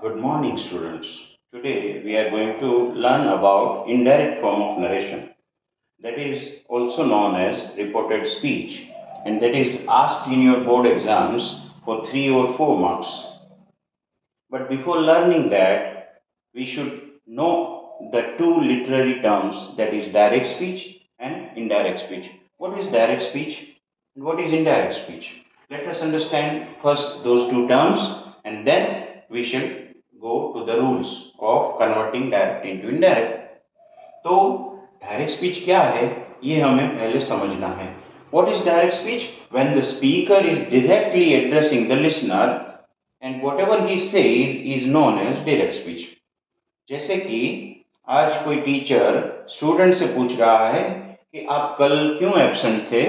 Good morning, students. Today we are going to learn about indirect form of narration, that is also known as reported speech, and that is asked in your board exams for 3 or 4 marks. But before learning that, we should know the two literary terms, that is direct speech and indirect speech. What is direct speech and what is indirect speech? Let us understand first those two terms, and then we should go to the rules of converting direct into indirect. तो direct speech क्या है ये हमें पहले समझना है. What is direct speech? When the speaker is directly addressing the listener and whatever he says is known as direct speech. जैसे कि आज कोई टीचर स्टूडेंट से पूछ रहा है कि आप कल क्यों एब्सेंट थे,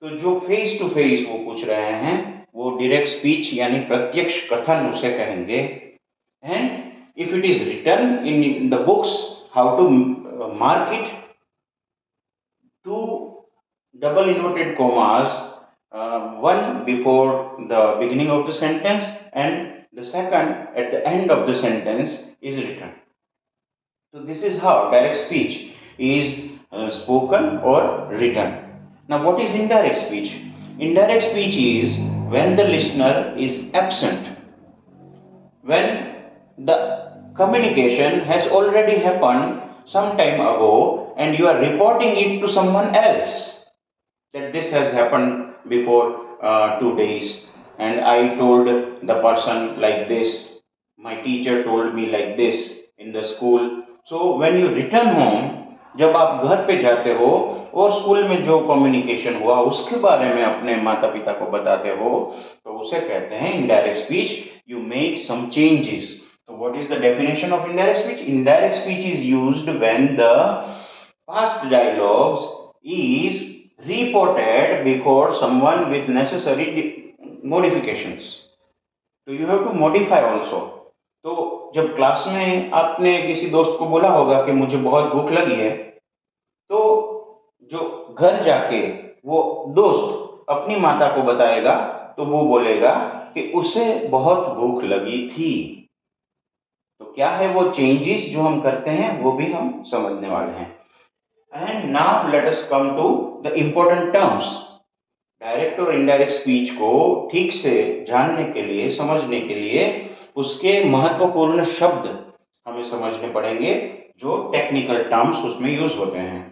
तो जो फेस टू फेस वो पूछ रहे हैं वो डायरेक्ट स्पीच यानी प्रत्यक्ष कथन उसे कहेंगे. And if it is written in the books, how to mark it, two double inverted commas, one before the beginning of the sentence and the second at the end of the sentence is written. So this is how direct speech is spoken or written. Now what is indirect speech? Indirect speech is when the listener is absent, when the communication has already happened some time ago and you are reporting it to someone else, that this has happened before 2 days and I told the person like this, my teacher told me like this in the school. So when you return home, जब आप घर पे जाते हो और school में जो communication हुआ उसके बारे में अपने माता पिता को बताते हो, तो उसे कहते हैं indirect speech. You make some changes. So what is the definition of indirect speech? Indirect speech is used when the past dialogues is reported before someone with necessary modifications. So you have to modify also. तो जब class में आपने किसी दोस्त को बोला होगा कि मुझे बहुत भूख लगी है, तो जो घर जाके वो दोस्त अपनी माता को बताएगा तो वो बोलेगा कि उसे बहुत भूख लगी थी. तो क्या है वो चेंजेस जो हम करते हैं वो भी हम समझने वाले हैं. And now let us come to the important terms. Direct और इनडायरेक्ट स्पीच को ठीक से जानने के लिए, समझने के लिए उसके महत्वपूर्ण शब्द हमें समझने पड़ेंगे जो टेक्निकल टर्म्स उसमें यूज होते हैं.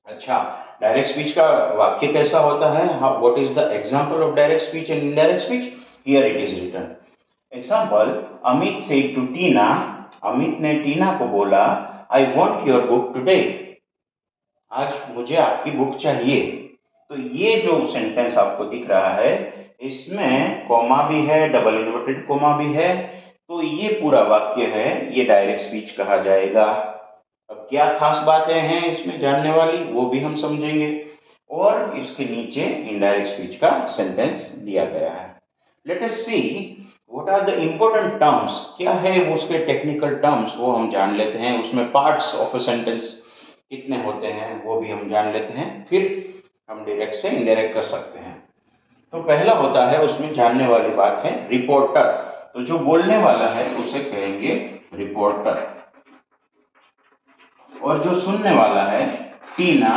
अच्छा, डायरेक्ट स्पीच का वाक्य कैसा होता है? What is the example of direct speech and indirect speech? Here it is written. Example, Amit said to Tina, Amit ने टीना को बोला, I want your book today, आज मुझे आपकी बुक चाहिए. तो ये जो सेंटेंस आपको दिख रहा है इसमें कॉमा भी है, डबल इन्वर्टेड कॉमा भी है, तो ये पूरा वाक्य है, ये डायरेक्ट स्पीच कहा जाएगा. अब क्या खास बातें हैं इसमें जानने वाली वो भी हम समझेंगे. और इसके नीचे इनडायरेक्ट स्पीच का सेंटेंस दिया गया है. Let us see what are the important terms. क्या है वो उसके टेक्निकल टर्म्स वो हम जान लेते हैं. उसमें पार्ट्स ऑफ अ सेंटेंस कितने होते हैं वो भी हम जान लेते हैं, फिर हम डायरेक्ट से इनडायरेक्ट कर सकते हैं. तो पहला होता है उसमें जानने वाली बात है रिपोर्टर. तो जो बोलने वाला है उसे कहेंगे रिपोर्टर, और जो सुनने वाला है टीना,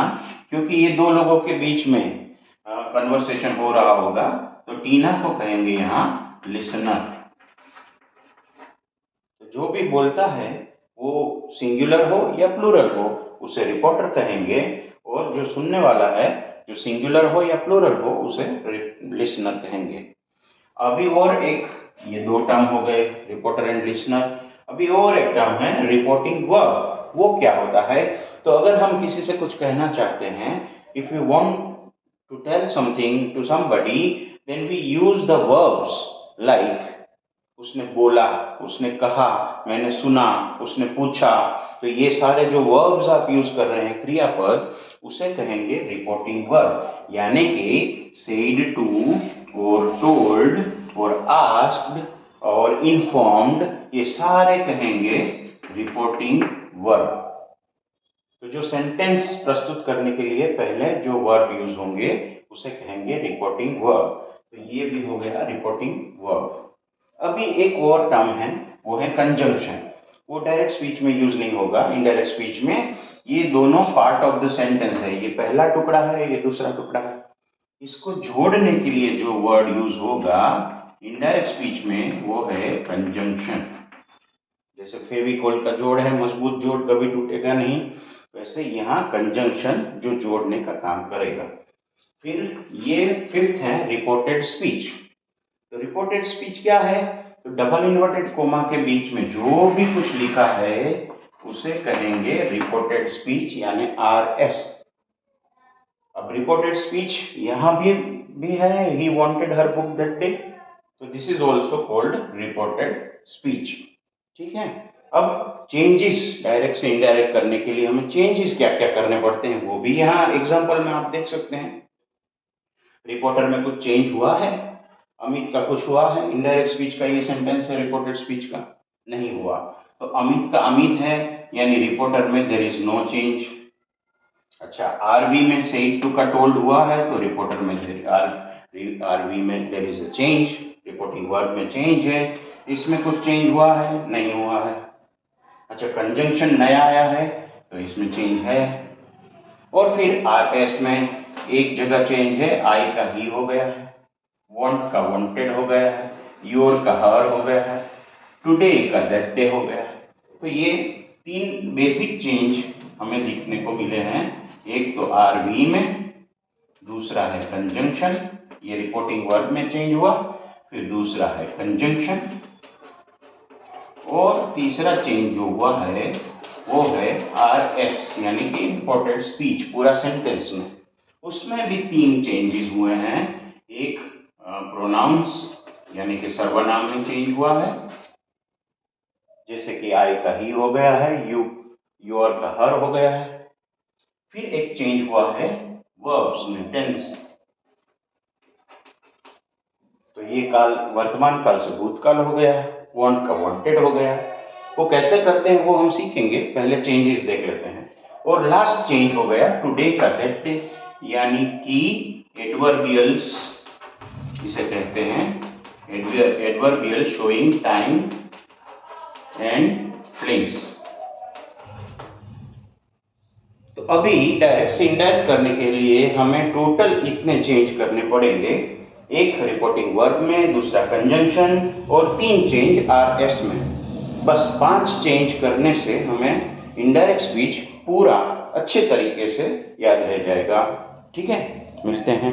क्योंकि ये दो लोगों के बीच में कन्वर्सेशन हो रहा होगा तो टीना को कहेंगे यहाँ लिसनर. तो जो भी बोलता है वो सिंगुलर हो या प्लूरल हो उसे रिपोर्टर कहेंगे, और जो सुनने वाला है जो सिंगुलर हो या प्लूरल हो उसे लिसनर कहेंगे. अभी और एक, ये दो टर्म हो गए रिपोर्टर एंड लिसनर. अभी और एक टर्म है रिपोर्टिंग वर्ब. वो क्या होता है? तो अगर हम किसी से कुछ कहना चाहते हैं, if you want to tell something to somebody, then we use the verbs like उसने बोला, उसने कहा, मैंने सुना, उसने पूछा. तो ये सारे जो वर्ब्स आप यूज कर रहे हैं क्रियापद, उसे कहेंगे रिपोर्टिंग वर्ब. यानी कि सेड टू और टोल्ड और आस्क्ड और इन्फॉर्म्ड, ये सारे कहेंगे रिपोर्टिंग वर्ब. तो जो सेंटेंस प्रस्तुत करने के लिए पहले जो वर्ब यूज होंगे उसे कहेंगे रिपोर्टिंग वर्ब. तो ये भी हो गया रिपोर्टिंग वर्ब. अभी एक और टर्म है वो है कंजंक्शन। वो डायरेक्ट स्पीच में यूज नहीं होगा, इनडायरेक्ट स्पीच में ये दोनों पार्ट ऑफ द सेंटेंस है, ये पहला टुकड़ा है, ये दूसरा टुकड़ा है। इसको जोड़ने के लिए जो वर्ड यूज होगा इनडायरेक्ट स्पीच में वो है कंजंक्शन। जैसे फेविकोल का जोड़ है, मजबूत जोड़ कभी टूटेगा नहीं, वैसे यहाँ कंजंक्शन जो जोड़ने का काम करेगा। फिर ये फिफ्थ है रिपोर्टेड स्पीच। तो रिपोर्टेड स्पीच क्या है? तो डबल इन्वर्टेड कोमा के बीच में जो भी कुछ लिखा है उसे कहेंगे रिपोर्टेड स्पीच यानी RS। अब रिपोर्टेड स्पीच यहाँ भी है, he wanted her book that day, तो this is also called reported speech. ठीक है। अब चेंजेस डायरेक्ट से इनडायरेक्ट करने के लिए हमें चेंजेस क्या क्या करने पड़ते हैं वो भी यहाँ एग्जांपल में आप देख सकते हैं। रिपोर्टर में कुछ चेंज हुआ है, अमित का कुछ हुआ है, इनडायरेक्ट स्पीच का ये सेंटेंस है, रिपोर्टेड स्पीच का नहीं हुआ। तो अमित का अमित है यानी रिपोर्टर में देयर इज नो चेंज। अच्छा, आरवी में सेड टू का टोल्ड हुआ है तो रिपोर्टर में आरवी में there is a change, reporting verb में चेंज है, इसमें कुछ चेंज हुआ है नहीं हुआ है। अच्छा, कंजंक्शन नया आया है तो इसमें चेंज है। और फिर RS में एक जगह चेंज है, आई का ही हो गया है, वांट का वांटेड हो गया है, योर का हर हो गया है, टुडे का दैट डे हो गया है। तो ये तीन बेसिक चेंज हमें दिखने को मिले हैं। एक तो RV में, दूसरा है कंजंक्शन, ये रिपोर्टिंग वर्ब में चेंज हुआ, फिर दूसरा है कंजंक्शन, और तीसरा चेंज जो हुआ है वो है RS यानी कि रिपोर्टेड स्पीच पूरा सेंटेंस में, उसमें भी तीन चेंजेस हुए हैं। एक प्रोनाउंस यानी कि सर्वनाम में चेंज हुआ है, जैसे कि आई का ही हो गया है, योर का हर हो गया है। फिर एक चेंज हुआ है वर्ब्स में, टेंस, तो ये काल वर्तमान काल से भूतकाल हो गया है, वांट का वांटेड हो गया है। वो कैसे करते हैं वो हम सीखेंगे, पहले चेंजेस देख लेते हैं। और लास्ट चेंज हो गया टुडे का दैट डे, यानी कि एडवर्बियल्स इसे कहते हैं, adverbial showing time and place. तो अभी डायरेक्ट से इनडायरेक्ट करने के लिए हमें टोटल इतने चेंज करने पड़ेंगे, एक रिपोर्टिंग वर्ब में, दूसरा कंजंक्शन, और तीन चेंज RS में। बस 5 चेंज करने से हमें इनडायरेक्ट स्पीच पूरा अच्छे तरीके से याद रह जाएगा। ठीक है, मिलते हैं।